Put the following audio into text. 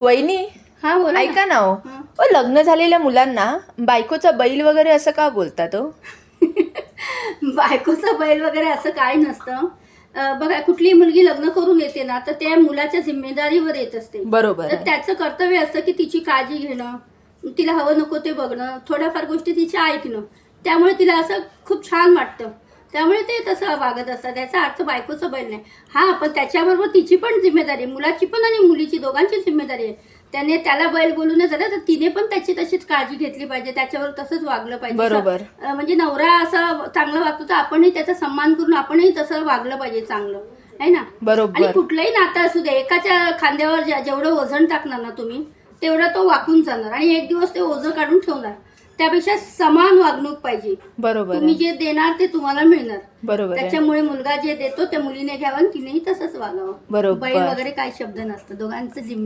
वहिनी, हा बोला. ऐका ना हो. लग्न झालेल्या मुलांना बायकोचा बैल वगैरे असं का बोलतात हो? बायकोचा बैल वगैरे असं काय नसतं. बघा, कुठलीही मुलगी लग्न करून येते ना, तर त्या मुलाच्या जिम्मेदारीवर येत असते. बरोबर तर आहे. त्याचं कर्तव्य असतं की तिची काळजी घेणं, तिला हवं नको ते बघणं, थोड्याफार गोष्टी तिच्या ऐकणं. त्यामुळे तिला असं खूप छान वाटतं. त्यामुळे ते तसं वागत असतात. त्याचा अर्थ बायकोचं बैल नाही. हा, पण त्याच्याबरोबर तिची पण जिम्मेदारी, मुलाची पण आणि मुलीची दोघांची जिम्मेदारी आहे. त्याला बैल बोलू नये झालं तर तिने पण त्याची तशीच काळजी घेतली पाहिजे, त्याच्यावर तसंच वागलं पाहिजे. बरोबर. म्हणजे नवरा असं चांगलं वागतो तर आपणही त्याचा सन्मान करून आपणही तसं वागलं पाहिजे चांगलं, आहे ना. बरोबर. आणि कुठलंही नातं असू दे, एकाच्या खांद्यावर जेवढं वजन टाकणार ना तुम्ही, तेवढा तो वाकून जाणार आणि एक दिवस ते ओझं काढून ठेवणार. त्यापेक्षा समान वागणूक पाहिजे. बरोबर तुम्ही आहे. जे देणार ते तुम्हाला मिळणार. बरोबर आहे. त्याच्यामुळे मुलगा जे देतो त्या मुलीने घ्यावं आणि तिनेही तसंच वागावं. बरोबर. बैल वगैरे काही शब्द नसतं, दोघांचं जिम्मेदारी